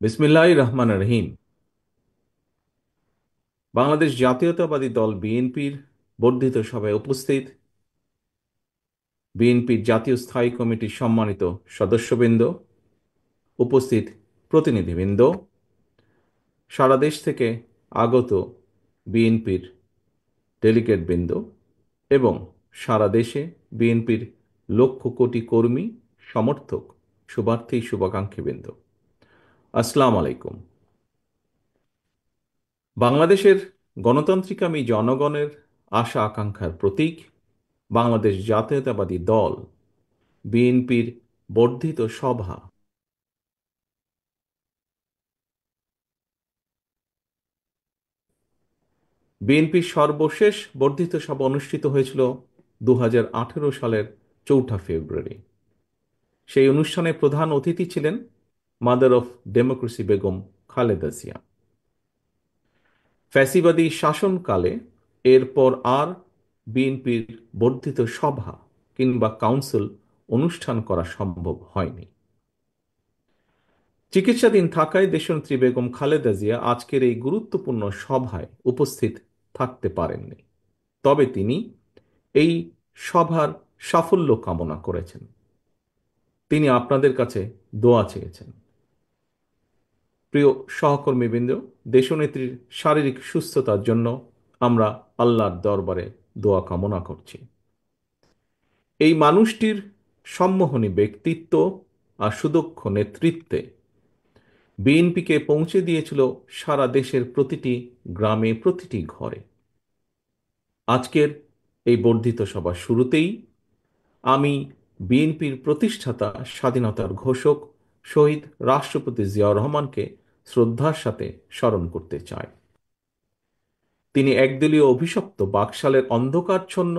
বিসমিল্লাহির রহমানির রহিম। বাংলাদেশ জাতীয়তাবাদী দল বিএনপির বর্ধিত সভায় উপস্থিত বিএনপির জাতীয় স্থায়ী কমিটির সম্মানিত সদস্যবৃন্দ, উপস্থিত প্রতিনিধিবৃন্দ, সারা দেশ থেকে আগত বিএনপির ডেলিগেটবৃন্দ এবং সারা দেশে বিএনপির লক্ষ কোটি কর্মী, সমর্থক, শুভার্থী, শুভাকাঙ্ক্ষীবৃন্দ, আসসালামু আলাইকুম। বাংলাদেশের গণতান্ত্রিকামী জনগণের আশা আকাঙ্ক্ষার প্রতীক বাংলাদেশ জাতীয়তাবাদী দল বিএনপির বর্ধিত সভা বিএনপির সর্বশেষ বর্ধিত সভা অনুষ্ঠিত হয়েছিল 2018 সালের 4 ফেব্রুয়ারি। সেই অনুষ্ঠানে প্রধান অতিথি ছিলেন mother of democracy Begum Khaleda Zia. ফ্যাসিবাদী শাসনকালে এরপর আর বিএনপির বর্ধিত সভা কিংবা কাউন্সিল অনুষ্ঠান করা সম্ভব হয়নি। চিকিৎসাধীন থাকায় দেশনেত্রী বেগম খালেদা জিয়া আজকের এই গুরুত্বপূর্ণ সভায় উপস্থিত থাকতে পারেননি। তবে তিনি এই সভার সাফল্য কামনা করেছেন। তিনি আপনাদের কাছে দোয়া চেয়েছেন। প্রিয় সহকর্মীবৃন্দ, দেশনেত্রীর শারীরিক সুস্থতার জন্য আমরা আল্লাহর দরবারে দোয়া কামনা করছি। এই মানুষটির সম্মোহনী ব্যক্তিত্ব আর সুদক্ষ নেতৃত্বে বিএনপিকে পৌঁছে দিয়েছিল সারা দেশের প্রতিটি গ্রামে, প্রতিটি ঘরে। আজকের এই বর্ধিত সভার শুরুতেই আমি বিএনপির প্রতিষ্ঠাতা, স্বাধীনতার ঘোষক, শহীদ রাষ্ট্রপতি জিয়াউর রহমানকে শ্রদ্ধার সাথে স্মরণ করতে চাই। তিনি একদলীয় অভিশপ্ত বাকশালের অন্ধকারচ্ছন্ন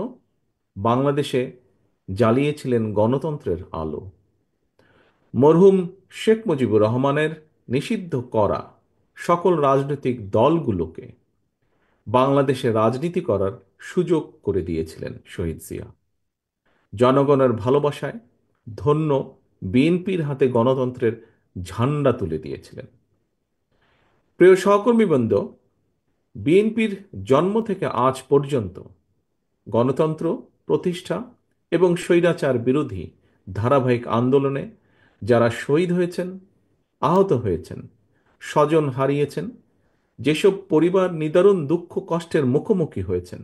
বাংলাদেশে জ্বালিয়েছিলেন গণতন্ত্রের আলো। মরহুম শেখ মুজিবুর রহমানের নিষিদ্ধ করা সকল রাজনৈতিক দলগুলোকে বাংলাদেশে রাজনীতি করার সুযোগ করে দিয়েছিলেন শহীদ জিয়া। জনগণের ভালোবাসায় ধন্য বিএনপির হাতে গণতন্ত্রের ঝান্ডা তুলে দিয়েছিলেন। প্রিয় সহকর্মীবৃন্দ, বিএনপির জন্ম থেকে আজ পর্যন্ত গণতন্ত্র প্রতিষ্ঠা এবং স্বৈরাচার বিরোধী ধারাবাহিক আন্দোলনে যারা শহীদ হয়েছেন, আহত হয়েছেন, স্বজন হারিয়েছেন, যেসব পরিবার নিদারুণ দুঃখ কষ্টের মুখোমুখি হয়েছেন,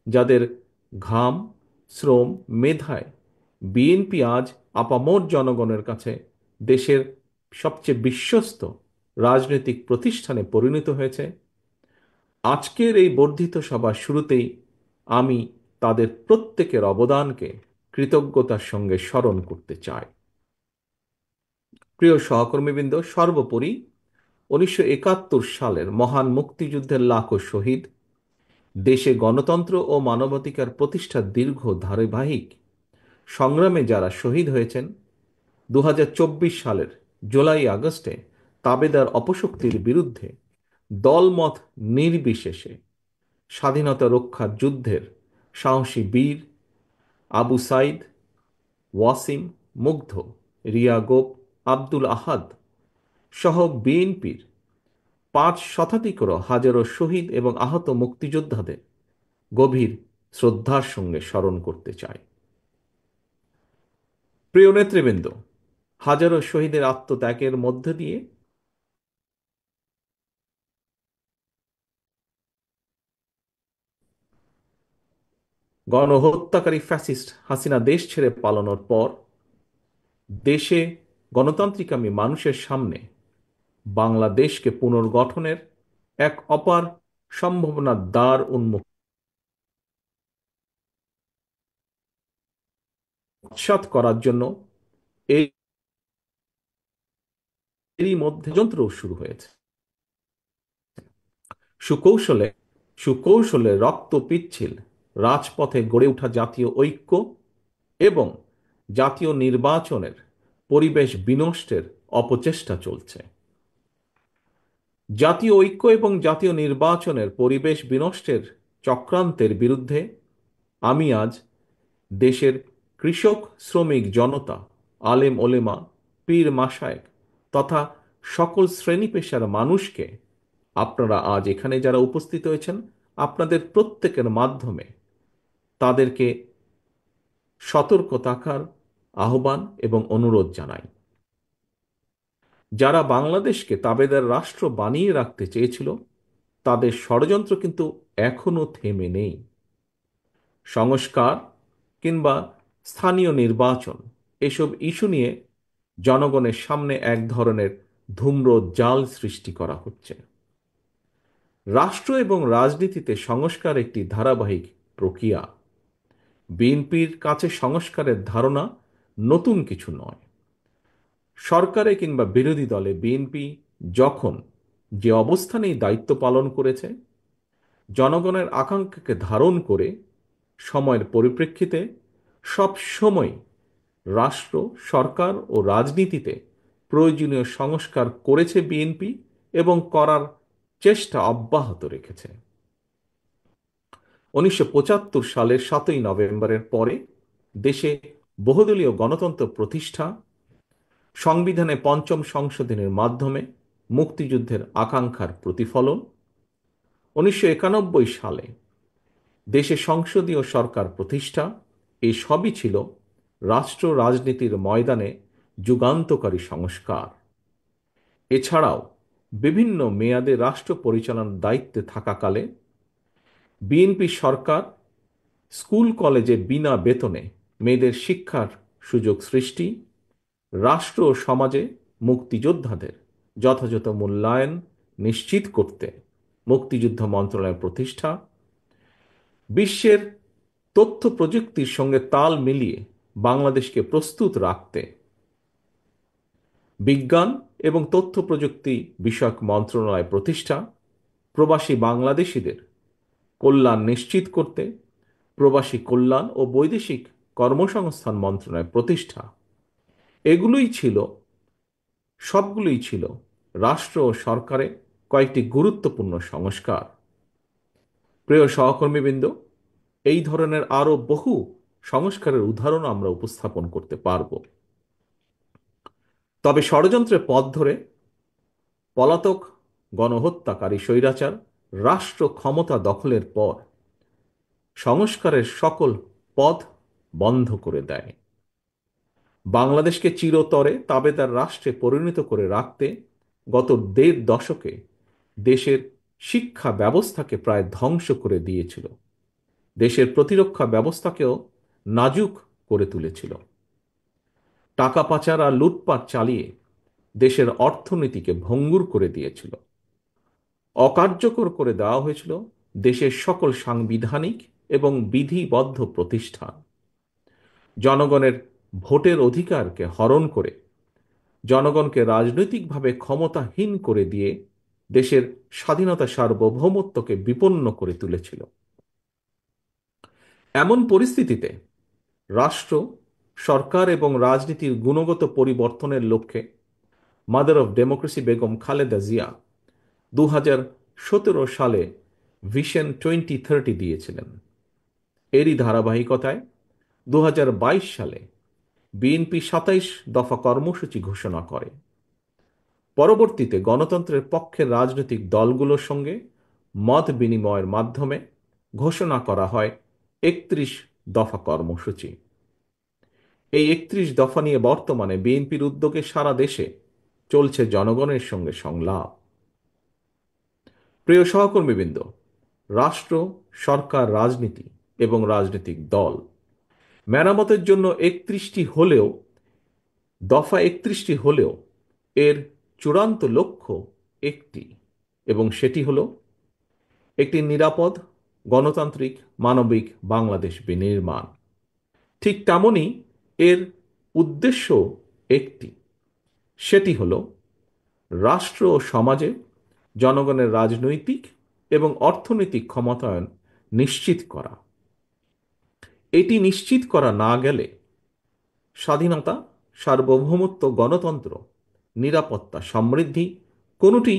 যাদের ঘাম, শ্রম, মেধায় বিএনপি আজ আপামর জনগণের কাছে দেশের সবচেয়ে বিশ্বস্ত রাজনৈতিক প্রতিষ্ঠানে পরিণত হয়েছে, আজকের এই বর্ধিত সভার শুরুতেই আমি তাদের প্রত্যেকের অবদানকে কৃতজ্ঞতার সঙ্গে স্মরণ করতে চাই। প্রিয় সহকর্মীবৃন্দ, সর্বোপরি 1971 সালের মহান মুক্তিযুদ্ধের লাখো শহীদ, দেশে গণতন্ত্র ও মানবাধিকার প্রতিষ্ঠার দীর্ঘ ধারাবাহিক সংগ্রামে যারা শহীদ হয়েছেন, 2024 সালের জুলাই আগস্টে তাবেদার অপশক্তির বিরুদ্ধে দলমত নির্বিশেষে স্বাধীনতা রক্ষার যুদ্ধের সাহসী বীর আবু সাইদ, ওয়াসিম, মুগ্ধ, রিয়া গোপ, আব্দুল আহাদ সহ বিএনপির 5 শতাধিকরও হাজারো শহীদ এবং আহত মুক্তিযোদ্ধাদের গভীর শ্রদ্ধার সঙ্গে স্মরণ করতে চাই। প্রিয় নেতৃবৃন্দ, হাজারো শহীদের আত্মত্যাগের মধ্য দিয়ে গণহত্যাকারী ফ্যাসিস্ট হাসিনা দেশ ছেড়ে পালানোর পর দেশে গণতান্ত্রিকামী মানুষের সামনে বাংলাদেশকে পুনর্গঠনের এক অপার সম্ভাবনার দ্বার উন্মুক্ত করার জন্য এরই মধ্যে যন্ত্র শুরু হয়েছে। সুকৌশলে সুকৌশলে রক্ত পিচ্ছিল রাজপথে গড়ে ওঠা জাতীয় ঐক্য এবং জাতীয় নির্বাচনের পরিবেশ বিনষ্টের অপচেষ্টা চলছে। জাতীয় ঐক্য এবং জাতীয় নির্বাচনের পরিবেশ বিনষ্টের চক্রান্তের বিরুদ্ধে আমি আজ দেশের কৃষক, শ্রমিক জনতা, আলেম ওলেমা, পীর মাশায়েখ তথা সকল শ্রেণী পেশার মানুষকে আপনারা আজ এখানে যারা উপস্থিত হয়েছেন, আপনাদের প্রত্যেকের মাধ্যমে তাদেরকে সতর্ক থাকার আহ্বান এবং অনুরোধ জানাই। যারা বাংলাদেশকে তাবেদার রাষ্ট্র বানিয়ে রাখতে চেয়েছিল, তাদের ষড়যন্ত্র কিন্তু এখনো থেমে নেই। সংস্কার কিংবা স্থানীয় নির্বাচন, এসব ইস্যু নিয়ে জনগণের সামনে এক ধরনের ধূম্র জাল সৃষ্টি করা হচ্ছে। রাষ্ট্র এবং রাজনীতিতে সংস্কার একটি ধারাবাহিক প্রক্রিয়া। বিএনপির কাছে সংস্কারের ধারণা নতুন কিছু নয়। সরকারে কিংবা বিরোধী দলে বিএনপি যখন যে অবস্থানেই দায়িত্ব পালন করেছে, জনগণের আকাঙ্ক্ষাকে ধারণ করে সময়ের পরিপ্রেক্ষিতে সব সময় রাষ্ট্র, সরকার ও রাজনীতিতে প্রয়োজনীয় সংস্কার করেছে বিএনপি এবং করার চেষ্টা অব্যাহত রেখেছে। 1975 সালের 7ই নভেম্বরের পরে দেশে বহুদলীয় গণতন্ত্র প্রতিষ্ঠা, সংবিধানে পঞ্চম সংশোধনের মাধ্যমে মুক্তিযুদ্ধের আকাঙ্ক্ষার প্রতিফলন, 1991 সালে দেশে সংসদীয় সরকার প্রতিষ্ঠা, এই সবই ছিল রাষ্ট্র রাজনীতির ময়দানে যুগান্তকারী সংস্কার। এছাড়াও বিভিন্ন মেয়াদে রাষ্ট্র পরিচালনার দায়িত্বে থাকাকালে বিএনপি সরকার স্কুল কলেজে বিনা বেতনে মেয়েদের শিক্ষার সুযোগ সৃষ্টি, রাষ্ট্র ও সমাজে মুক্তিযোদ্ধাদের যথাযথ মূল্যায়ন নিশ্চিত করতে মুক্তিযুদ্ধ মন্ত্রণালয় প্রতিষ্ঠা, বিশ্বের তথ্য প্রযুক্তির সঙ্গে তাল মিলিয়ে বাংলাদেশকে প্রস্তুত রাখতে বিজ্ঞান এবং তথ্য প্রযুক্তি বিষয়ক মন্ত্রণালয় প্রতিষ্ঠা, প্রবাসী বাংলাদেশিদের কল্যাণ নিশ্চিত করতে প্রবাসী কল্যাণ ও বৈদেশিক কর্মসংস্থান মন্ত্রণালয় প্রতিষ্ঠা, সবগুলোই ছিল রাষ্ট্র ও সরকারে কয়েকটি গুরুত্বপূর্ণ সংস্কার। প্রিয় সহকর্মীবৃন্দ, এই ধরনের আরো বহু সংস্কারের উদাহরণ আমরা উপস্থাপন করতে পারব। তবে ষড়যন্ত্রের পথ ধরে পলাতক গণহত্যাকারী স্বৈরাচার রাষ্ট্র ক্ষমতা দখলের পর সংস্কারের সকল পথ বন্ধ করে দেয়। বাংলাদেশকে চিরতরে তাবেদার রাষ্ট্রে পরিণত করে রাখতে গত 1.5 দশকে দেশের শিক্ষা ব্যবস্থাকে প্রায় ধ্বংস করে দিয়েছিল, দেশের প্রতিরক্ষা ব্যবস্থাকেও নাজুক করে তুলেছিল। টাকা পাচার আর লুটপাট চালিয়ে দেশের অর্থনীতিকে ভঙ্গুর করে দিয়েছিল। অকার্যকর করে দেওয়া হয়েছিল দেশের সকল সাংবিধানিক এবং বিধিবদ্ধ প্রতিষ্ঠান। জনগণের ভোটের অধিকারকে হরণ করে জনগণকে রাজনৈতিকভাবে ক্ষমতাহীন করে দিয়ে দেশের স্বাধীনতা সার্বভৌমত্বকে বিপন্ন করে তুলেছিল। এমন পরিস্থিতিতে রাষ্ট্র, সরকার এবং রাজনীতির গুণগত পরিবর্তনের লক্ষ্যে mother of democracy Begum Khaleda Zia 2017 সালে ভিশন 2030 দিয়েছিলেন। এরই ধারাবাহিকতায় 2022 সালে বিএনপি 27 দফা কর্মসূচি ঘোষণা করে। পরবর্তীতে গণতন্ত্রের পক্ষের রাজনৈতিক দলগুলোর সঙ্গে মত বিনিময়ের মাধ্যমে ঘোষণা করা হয় 31 দফা কর্মসূচি। এই 31 দফা নিয়ে বর্তমানে বিএনপির উদ্যোগে সারা দেশে চলছে জনগণের সঙ্গে সংলাপ। প্রিয় সহকর্মীবৃন্দ, রাষ্ট্র, সরকার, রাজনীতি এবং রাজনৈতিক দল মেরামতের জন্য 31টি হলেও এর চূড়ান্ত লক্ষ্য একটি, এবং সেটি হল একটি নিরাপদ, গণতান্ত্রিক, মানবিক বাংলাদেশ বিনির্মাণ। ঠিক তেমনি এর উদ্দেশ্য একটি, সেটি হল রাষ্ট্র ও সমাজে জনগণের রাজনৈতিক এবং অর্থনৈতিক ক্ষমতায়ন নিশ্চিত করা। এটি নিশ্চিত করা না গেলে স্বাধীনতা, সার্বভৌমত্ব, গণতন্ত্র, নিরাপত্তা, সমৃদ্ধি কোনোটি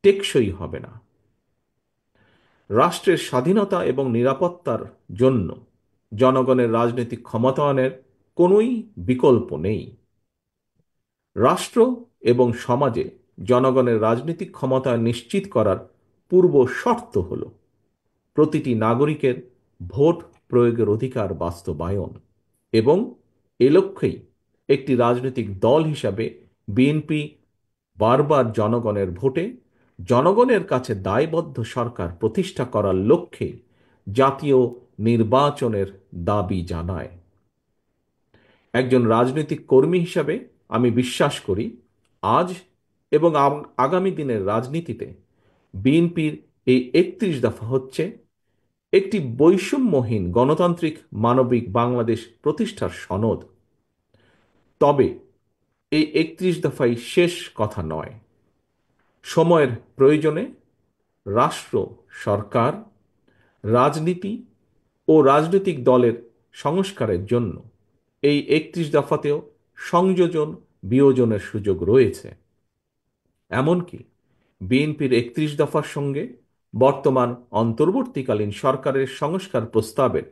টেকসই হবে না। রাষ্ট্রের স্বাধীনতা এবং নিরাপত্তার জন্য জনগণের রাজনৈতিক ক্ষমতায়নের কোনোই বিকল্প নেই। রাষ্ট্র এবং সমাজে জনগণের রাজনৈতিক ক্ষমতা নিশ্চিত করার পূর্ব শর্ত হল প্রতিটি নাগরিকের ভোট প্রয়োগের অধিকার বাস্তবায়ন এবং এ লক্ষ্যেই একটি রাজনৈতিক দল হিসাবে বিএনপি বারবার জনগণের ভোটে জনগণের কাছে দায়বদ্ধ সরকার প্রতিষ্ঠা করার লক্ষ্যে জাতীয় নির্বাচনের দাবি জানায়। একজন রাজনৈতিক কর্মী হিসাবে আমি বিশ্বাস করি আজ এবং আগামী দিনের রাজনীতিতে বিএনপির এই ৩১ দফা হচ্ছে একটি বৈষম্যহীন গণতান্ত্রিক মানবিক বাংলাদেশ প্রতিষ্ঠার সনদ। তবে এই ৩১ দফাই শেষ কথা নয়। সময়ের প্রয়োজনে রাষ্ট্র, সরকার, রাজনীতি ও রাজনৈতিক দলের সংস্কারের জন্য এই ৩১ দফাতেও সংযোজন বিয়োজনের সুযোগ রয়েছে। এমনকি বিএনপির ৩১ দফার সঙ্গে বর্তমান অন্তর্বর্তীকালীন সরকারের সংস্কার প্রস্তাবের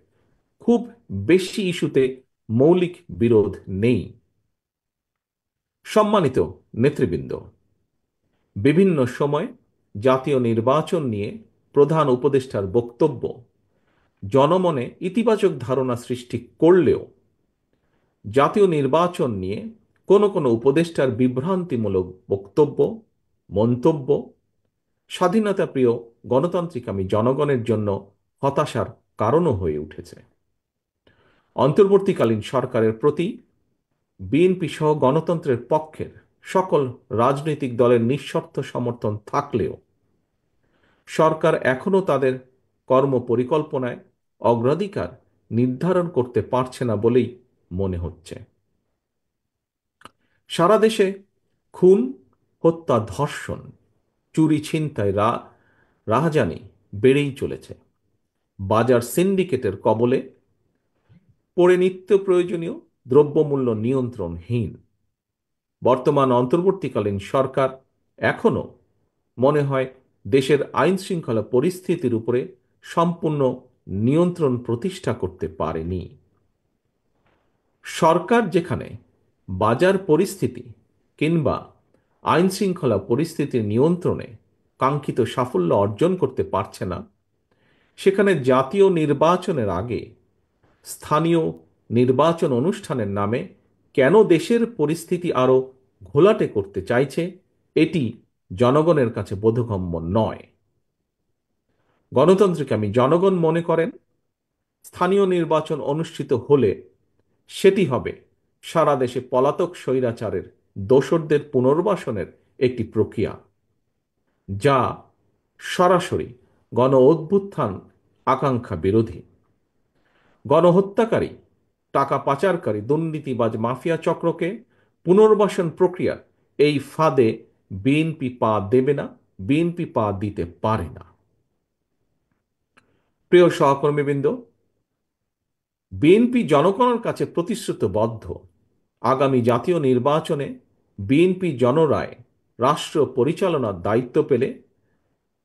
খুব বেশি ইস্যুতে মৌলিক বিরোধ নেই। সম্মানিত নেতৃবৃন্দ, বিভিন্ন সময় জাতীয় নির্বাচন নিয়ে প্রধান উপদেষ্টার বক্তব্য জনমনে ইতিবাচক ধারণা সৃষ্টি করলেও জাতীয় নির্বাচন নিয়ে কোনো কোনো উপদেষ্টার বিভ্রান্তিমূলক বক্তব্য, মন্তব্য স্বাধীনতাপ্রিয় গণতান্ত্রিকামী জনগণের জন্য হতাশার কারণও হয়ে উঠেছে। অন্তর্বর্তীকালীন সরকারের প্রতি বিএনপি সহ গণতন্ত্রের পক্ষের সকল রাজনৈতিক দলের নিঃশর্ত সমর্থন থাকলেও সরকার এখনও তাদের কর্মপরিকল্পনায় অগ্রাধিকার নির্ধারণ করতে পারছে না বলেই মনে হচ্ছে। সারা দেশে খুন, হত্যা, ধর্ষণ, চুরি, ছিনতাই, রাহাজানি বেড়েই চলেছে। বাজার সিন্ডিকেটের কবলে পড়ে নিত্য প্রয়োজনীয় দ্রব্যমূল্য নিয়ন্ত্রণহীন। বর্তমান অন্তর্বর্তীকালীন সরকার এখনও মনে হয় দেশের আইন শৃঙ্খলা পরিস্থিতির উপরে সম্পূর্ণ নিয়ন্ত্রণ প্রতিষ্ঠা করতে পারেনি। সরকার যেখানে বাজার পরিস্থিতি কিংবা আইন শৃঙ্খলা পরিস্থিতির নিয়ন্ত্রণে কাঙ্ক্ষিত সাফল্য অর্জন করতে পারছে না, সেখানে জাতীয় নির্বাচনের আগে স্থানীয় নির্বাচন অনুষ্ঠানের নামে কেন দেশের পরিস্থিতি আরও ঘোলাটে করতে চাইছে, এটি জনগণের কাছে বোধগম্য নয়। গণতান্ত্রিকামী জনগণ মনে করেন স্থানীয় নির্বাচন অনুষ্ঠিত হলে সেটি হবে সারা দেশে পলাতক স্বৈরাচারের দোসরদের পুনর্বাসনের একটি প্রক্রিয়া, যা সরাসরি গণ অভ্যুত্থান আকাঙ্ক্ষা বিরোধী। গণহত্যাকারী, টাকা পাচারকারী, দুর্নীতিবাজ মাফিয়া চক্রকে পুনর্বাসন প্রক্রিয়ার এই ফাঁদে বিএনপি পা দেবে না, বিএনপি পা দিতে পারে না। প্রিয় সহকর্মীবৃন্দ, বিএনপি জনগণের কাছে প্রতিশ্রুতিবদ্ধ আগামী জাতীয় নির্বাচনে বিএনপি জনরায় রাষ্ট্র পরিচালনার দায়িত্ব পেলে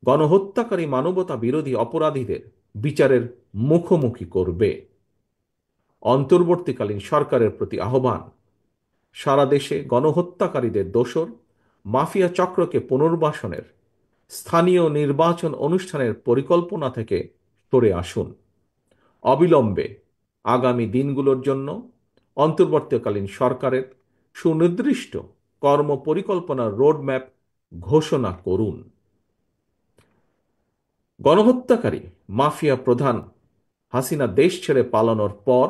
গণহত্যাকারী মানবতা বিরোধী অপরাধীদের বিচারের মুখোমুখি করবে। অন্তর্বর্তীকালীন সরকারের প্রতি আহ্বান, সারা দেশে গণহত্যাকারীদের দোসর মাফিয়া চক্রকে পুনর্বাসনের স্থানীয় নির্বাচন অনুষ্ঠানের পরিকল্পনা থেকে সরে আসুন। অবিলম্বে আগামী দিনগুলোর জন্য অন্তর্বর্তীকালীন সরকারের সুনির্দিষ্ট কর্মপরিকল্পনার রোডম্যাপ ঘোষণা করুন। গণহত্যাকারী মাফিয়া প্রধান হাসিনা দেশ ছেড়ে পালানোর পর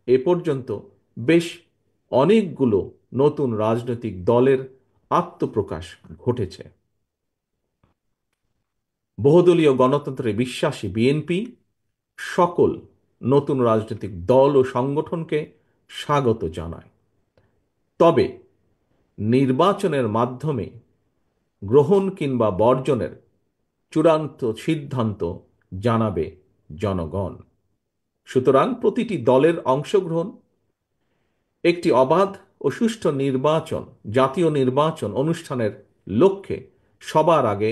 এ পর্যন্ত বেশ অনেকগুলো নতুন রাজনৈতিক দলের আত্মপ্রকাশ ঘটেছে। বহুদলীয় গণতন্ত্রে বিশ্বাসী বিএনপি সকল নতুন রাজনৈতিক দল ও সংগঠনকে স্বাগত জানায়। তবে নির্বাচনের মাধ্যমে গ্রহণ কিংবা বর্জনের চূড়ান্ত সিদ্ধান্ত জানাবে জনগণ। সুতরাং প্রতিটি দলের অংশগ্রহণ একটি অবাধ ও সুষ্ঠু নির্বাচন, জাতীয় নির্বাচন অনুষ্ঠানের লক্ষ্যে সবার আগে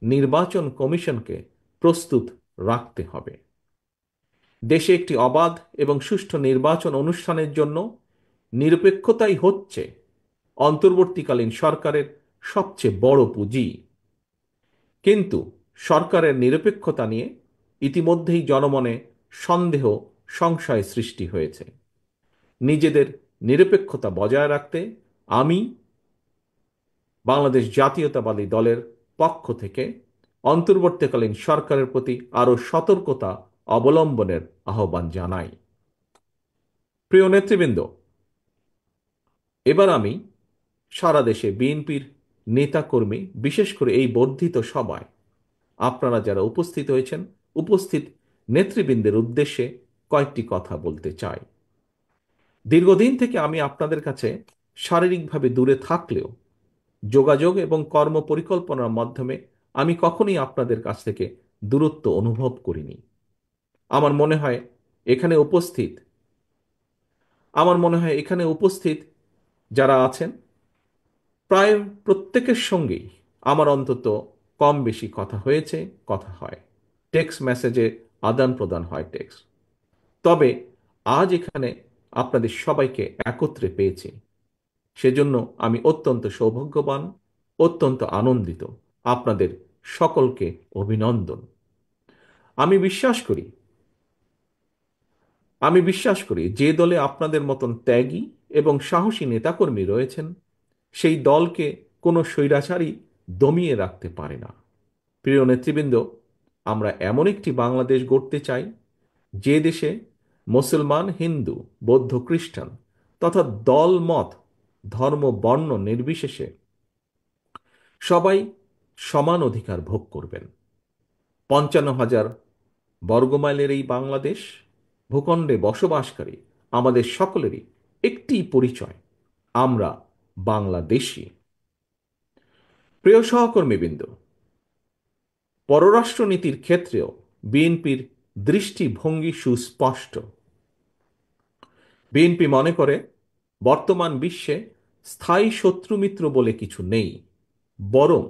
নির্বাচন কমিশনকে প্রস্তুত রাখতে হবে। দেশে একটি অবাধ এবং সুষ্ঠু নির্বাচন অনুষ্ঠানের জন্য নিরপেক্ষতাই হচ্ছে অন্তর্বর্তীকালীন সরকারের সবচেয়ে বড় পুঁজি। কিন্তু সরকারের নিরপেক্ষতা নিয়ে ইতিমধ্যেই জনমনে সন্দেহ, সংশয় সৃষ্টি হয়েছে। নিজেদের নিরপেক্ষতা বজায় রাখতে আমি বাংলাদেশ জাতীয়তাবাদী দলের পক্ষ থেকে অন্তর্বর্তীকালীন সরকারের প্রতি আরও সতর্কতা অবলম্বনের আহ্বান জানাই। প্রিয় নেতৃবৃন্দ, এবার আমি সারা দেশে বিএনপির নেতাকর্মী, বিশেষ করে এই বর্ধিত সভায় আপনারা যারা উপস্থিত হয়েছেন, উপস্থিত নেতৃবৃন্দের উদ্দেশ্যে কয়েকটি কথা বলতে চাই। দীর্ঘদিন থেকে আমি আপনাদের কাছে শারীরিকভাবে দূরে থাকলেও যোগাযোগ এবং কর্ম পরিকল্পনার মাধ্যমে আমি কখনোই আপনাদের কাছ থেকে দূরত্ব অনুভব করিনি। আমার মনে হয় এখানে উপস্থিত আমার মনে হয় এখানে উপস্থিত যারা আছেন প্রায় প্রত্যেকের সঙ্গেই আমার অন্তত কম বেশি কথা হয়েছে, কথা হয়, টেক্সট মেসেজে আদান প্রদান হয় টেক্সট। তবে আজ এখানে আপনাদের সবাইকে একত্রে পেয়েছি, সেজন্য আমি অত্যন্ত সৌভাগ্যবান, অত্যন্ত আনন্দিত। আপনাদের সকলকে অভিনন্দন। আমি বিশ্বাস করি আমি বিশ্বাস করি যে দলে আপনাদের মতন ত্যাগী এবং সাহসী নেতাকর্মী রয়েছেন, সেই দলকে কোনো স্বৈরাচারী দমিয়ে রাখতে পারে না। প্রিয় নেতৃবৃন্দ, আমরা এমন একটি বাংলাদেশ গড়তে চাই যে দেশে মুসলমান, হিন্দু, বৌদ্ধ, খ্রিস্টান তথা দল, মত, ধর্ম, বর্ণ নির্বিশেষে সবাই সমান অধিকার ভোগ করবেন। ৫৫,০০০ বর্গমাইলের এই বাংলাদেশ ভূখণ্ডে বসবাসকারী আমাদের সকলেরই একটি পরিচয়, আমরা বাংলাদেশী। প্রিয় সহকর্মীবৃন্দ, পররাষ্ট্রনীতির ক্ষেত্রেও বিএনপির দৃষ্টিভঙ্গি সুস্পষ্ট। বিএনপি মনে করে বর্তমান বিশ্বে স্থায়ী শত্রুমিত্র বলে কিছু নেই, বরং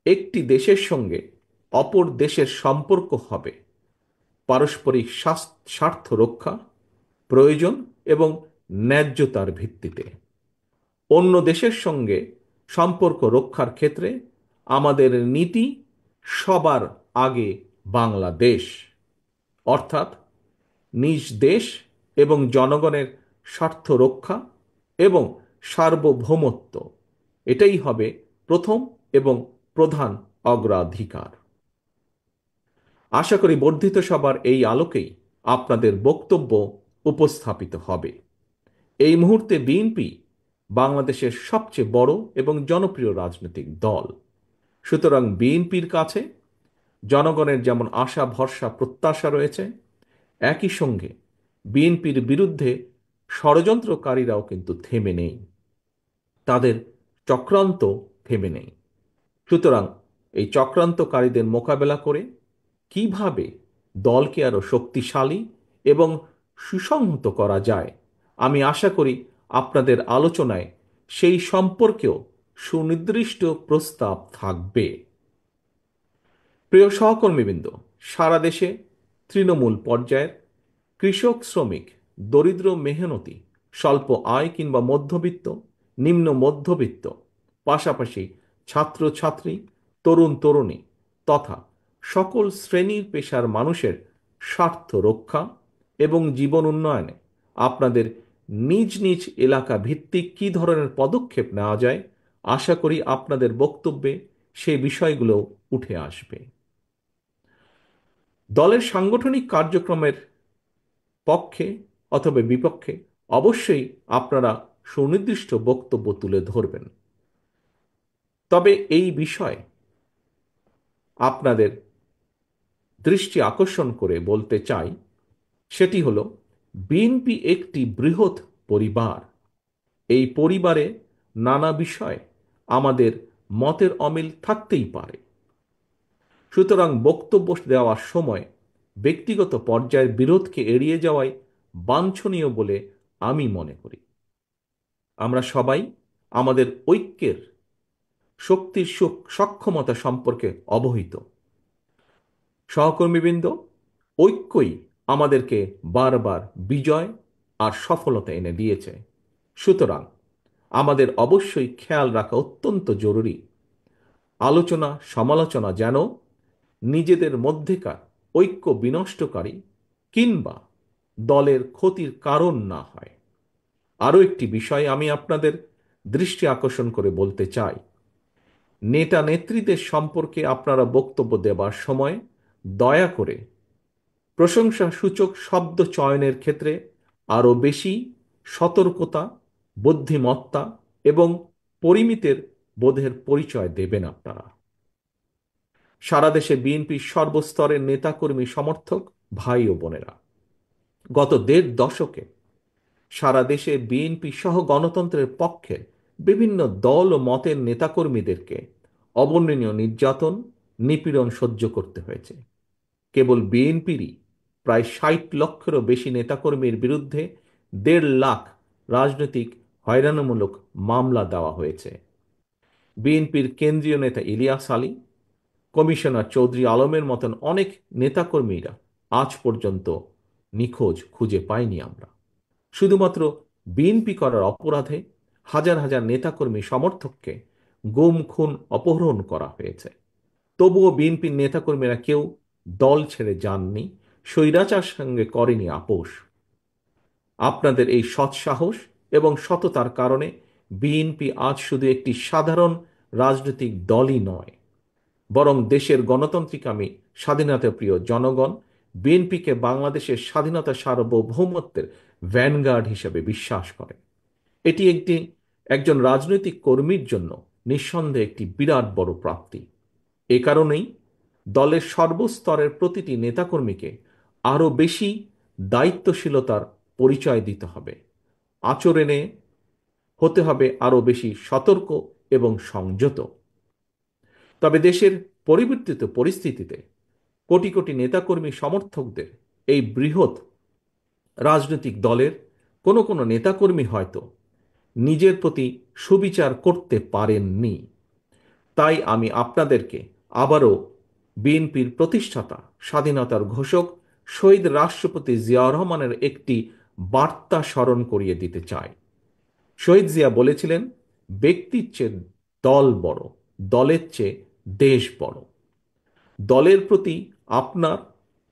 একটি দেশের সঙ্গে অপর দেশের সম্পর্ক হবে পারস্পরিক স্বার্থ রক্ষা, প্রয়োজন এবং ন্যায্যতার ভিত্তিতে। অন্য দেশের সঙ্গে সম্পর্ক রক্ষার ক্ষেত্রে আমাদের নীতি সবার আগে বাংলাদেশ, অর্থাৎ নিজ দেশ এবং জনগণের স্বার্থ রক্ষা এবং সার্বভৌমত্ব, এটাই হবে প্রথম এবং প্রধান অগ্রাধিকার। আশা করি বর্ধিত সভার এই আলোকেই আপনাদের বক্তব্য উপস্থাপিত হবে। এই মুহূর্তে বিএনপি বাংলাদেশের সবচেয়ে বড় এবং জনপ্রিয় রাজনৈতিক দল। সুতরাং বিএনপির কাছে জনগণের যেমন আশা, ভরসা, প্রত্যাশা রয়েছে, একই সঙ্গে বিএনপির বিরুদ্ধে ষড়যন্ত্রকারীরাও কিন্তু থেমে নেই, তাদের চক্রান্ত থেমে নেই। সুতরাং এই চক্রান্তকারীদের মোকাবেলা করে কিভাবে দলকে আরো শক্তিশালী এবং সুসংহত করা যায়, আমি আশা করি আপনাদের আলোচনায় সেই সম্পর্কেও সুনির্দিষ্ট প্রস্তাব থাকবে। প্রিয় সহকর্মীবৃন্দ, সারা দেশে তৃণমূল পর্যায়ের কৃষক, শ্রমিক, দরিদ্র, মেহনতি, স্বল্প আয় কিংবা মধ্যবিত্ত, নিম্ন মধ্যবিত্ত, পাশাপাশি ছাত্রছাত্রী, তরুণ তরুণী তথা সকল শ্রেণীর পেশার মানুষের স্বার্থ রক্ষা এবং জীবন উন্নয়নে আপনাদের নিজ নিজ এলাকা ভিত্তিক কী ধরনের পদক্ষেপ নেওয়া যায়, আশা করি আপনাদের বক্তব্যে সেই বিষয়গুলো উঠে আসবে। দলের সাংগঠনিক কার্যক্রমের পক্ষে অথবা বিপক্ষে অবশ্যই আপনারা সুনির্দিষ্ট বক্তব্য তুলে ধরবেন। তবে এই বিষয়ে আপনাদের দৃষ্টি আকর্ষণ করে বলতে চাই, সেটি হলো বিএনপি একটি বৃহৎ পরিবার। এই পরিবারে নানা বিষয়ে আমাদের মতের অমিল থাকতেই পারে। সুতরাং বক্তব্য দেওয়ার সময় ব্যক্তিগত পর্যায়ের বিরোধকে এড়িয়ে যাওয়াই বাঞ্ছনীয় বলে আমি মনে করি। আমরা সবাই আমাদের ঐক্যের শক্তির সক্ষমতা সম্পর্কে অবহিত। সহকর্মীবৃন্দ, ঐক্যই আমাদেরকে বারবার বিজয় আর সফলতা এনে দিয়েছে। সুতরাং আমাদের অবশ্যই খেয়াল রাখা অত্যন্ত জরুরি, আলোচনা সমালোচনা যেন নিজেদের মধ্যেকার ঐক্য বিনষ্টকারী কিংবা দলের ক্ষতির কারণ না হয়। আরও একটি বিষয় আমি আপনাদের দৃষ্টি আকর্ষণ করে বলতে চাই, নেতা নেত্রীদের সম্পর্কে আপনারা বক্তব্য দেবার সময় দয়া করে প্রশংসাসূচক শব্দ চয়নের ক্ষেত্রে আরও বেশি সতর্কতা, বুদ্ধিমত্তা এবং পরিমিতের বোধের পরিচয় দেবেন আপনারা। সারা দেশে বিএনপির সর্বস্তরের নেতাকর্মী সমর্থক ভাই ও বোনেরা, গত দেড় দশকে সারা দেশে বিএনপি সহ গণতন্ত্রের পক্ষে বিভিন্ন দল ও মতের নেতাকর্মীদেরকে অবর্ণনীয় নির্যাতন, নিপীড়ন সহ্য করতে হয়েছে। কেবল বিএনপিরই প্রায় ৬০ লক্ষেরও বেশি নেতাকর্মীর বিরুদ্ধে ১.৫ লাখ রাজনৈতিক হয়রানিমূলক মামলা দেওয়া হয়েছে। বিএনপির কেন্দ্রীয় নেতা ইলিয়াস আলী, কমিশনার চৌধুরী আলমের মতন অনেক নেতাকর্মীরা আজ পর্যন্ত নিখোঁজ, খুঁজে পাইনি আমরা। শুধুমাত্র বিএনপি করার অপরাধে হাজার হাজার নেতাকর্মী সমর্থককে গুম, খুন, অপহরণ করা হয়েছে। তবুও বিএনপির নেতাকর্মীরা কেউ দল ছেড়ে যাননি, স্বৈরাচার সঙ্গে করেনি আপোষ। আপনাদের এই সৎসাহস এবং সততার কারণে বিএনপি আজ শুধু একটি সাধারণ রাজনৈতিক দলই নয়, বরং দেশের গণতান্ত্রিকামী স্বাধীনতাপ্রিয় জনগণ বিএনপিকে বাংলাদেশের স্বাধীনতা সার্বভৌমত্বের ভ্যানগার্ড হিসেবে বিশ্বাস করে। এটি একজন রাজনৈতিক কর্মীর জন্য নিঃসন্দেহে একটি বিরাট বড় প্রাপ্তি। এ কারণেই দলের সর্বস্তরের প্রতিটি নেতাকর্মীকে আরও বেশি দায়িত্বশীলতার পরিচয় দিতে হবে, আচরণে হতে হবে আরও বেশি সতর্ক এবং সংযত। তবে দেশের পরিবর্তিত পরিস্থিতিতে কোটি কোটি নেতাকর্মী সমর্থকদের এই বৃহৎ রাজনৈতিক দলের কোনো কোনো নেতাকর্মী হয়তো নিজের প্রতি সুবিচার করতে পারেননি। তাই আমি আপনাদেরকে আবারও বিএনপির প্রতিষ্ঠাতা, স্বাধীনতার ঘোষক শহীদ রাষ্ট্রপতি জিয়াউর রহমানের একটি বার্তা স্মরণ করিয়ে দিতে চাই। শহীদ জিয়া বলেছিলেন, ব্যক্তির চেয়ে দল বড়, দলের চেয়ে দেশ বড়। দলের প্রতি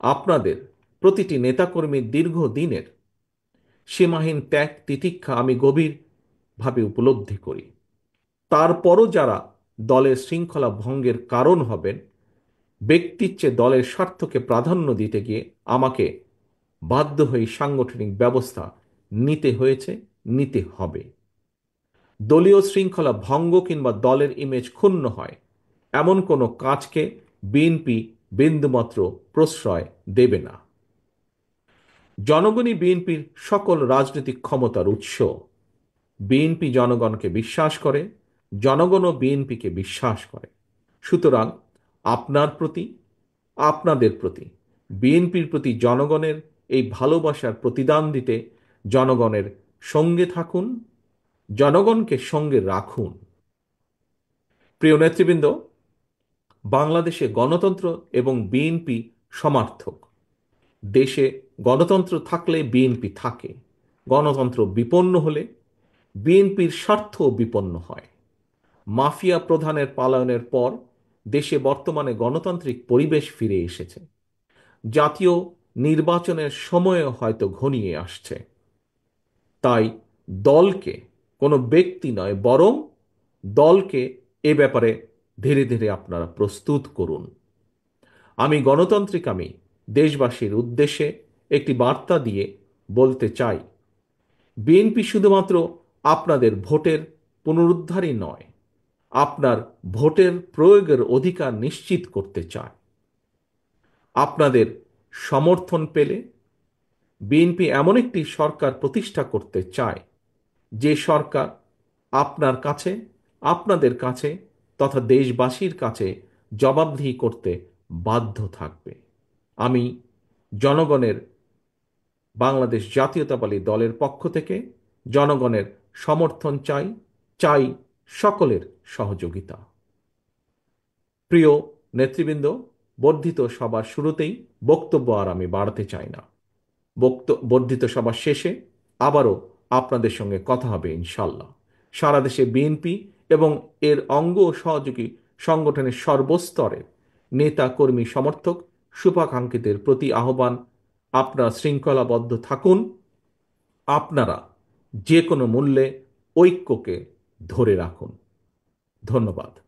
আপনাদের প্রতিটি নেতাকর্মীর দীর্ঘদিনের সীমাহীন ত্যাগ তিতিক্ষা আমি গভীরভাবে উপলব্ধি করি। তারপরও যারা দলের শৃঙ্খলা ভঙ্গের কারণ হবেন, ব্যক্তির চেয়ে দলের স্বার্থকে প্রাধান্য দিতে গিয়ে আমাকে বাধ্য হয়ে সাংগঠনিক ব্যবস্থা নিতে হয়েছে, নিতে হবে। দলীয় শৃঙ্খলা ভঙ্গ কিংবা দলের ইমেজ ক্ষুণ্ণ হয় এমন কোনো কাজকে বিএনপি বিন্দুমাত্র প্রশ্রয় দেবে না। জনগণই বিএনপির সকল রাজনৈতিক ক্ষমতার উৎস। বিএনপি জনগণকে বিশ্বাস করে, জনগণও বিএনপিকে বিশ্বাস করে। সুতরাং আপনাদের প্রতি, বিএনপির প্রতি জনগণের এই ভালোবাসার প্রতিদান দিতে জনগণের সঙ্গে থাকুন, জনগণকে সঙ্গে রাখুন। প্রিয় নেতৃবৃন্দ, বাংলাদেশে গণতন্ত্র এবং বিএনপি সমার্থক। দেশে গণতন্ত্র থাকলে বিএনপি থাকে, গণতন্ত্র বিপন্ন হলে বিএনপির স্বার্থও বিপন্ন হয়। মাফিয়া প্রধানের পলায়নের পর দেশে বর্তমানে গণতান্ত্রিক পরিবেশ ফিরে এসেছে। জাতীয় নির্বাচনের সময়ও হয়তো ঘনিয়ে আসছে। তাই দলকে, কোনো ব্যক্তি নয় বরং দলকে এ ব্যাপারে ধীরে ধীরে আপনারা প্রস্তুত করুন। আমি দেশবাসীর উদ্দেশ্যে একটি বার্তা দিয়ে বলতে চাই, বিএনপি শুধুমাত্র আপনাদের ভোটের পুনরুদ্ধারই নয়, আপনার ভোটের প্রয়োগের অধিকার নিশ্চিত করতে চায়। আপনাদের সমর্থন পেলে বিএনপি এমন একটি সরকার প্রতিষ্ঠা করতে চায় যে সরকার আপনার কাছে, আপনাদের কাছে তথা দেশবাসীর কাছে জবাবদিহি করতে বাধ্য থাকবে। আমি জনগণের বাংলাদেশ জাতীয়তাবাদী দলের পক্ষ থেকে জনগণের সমর্থন চাই, চাই সকলের সহযোগিতা। প্রিয় নেতৃবৃন্দ, বর্ধিত সভার শুরুতেই বক্তব্য আর আমি বাড়াতে চাই না। বর্ধিত সভার শেষে আবারও আপনাদের সঙ্গে কথা হবে ইনশাল্লাহ। সারা দেশে বিএনপি এবং এর অঙ্গ ও সহযোগী সংগঠনের সর্বস্তরের নেতা কর্মী সমর্থক শুভাকাঙ্ক্ষীদের প্রতি আহ্বান, আপনারা শৃঙ্খলাবদ্ধ থাকুন। আপনারা যে কোনো মূল্যে ঐক্যকে ধরে রাখুন। ধন্যবাদ।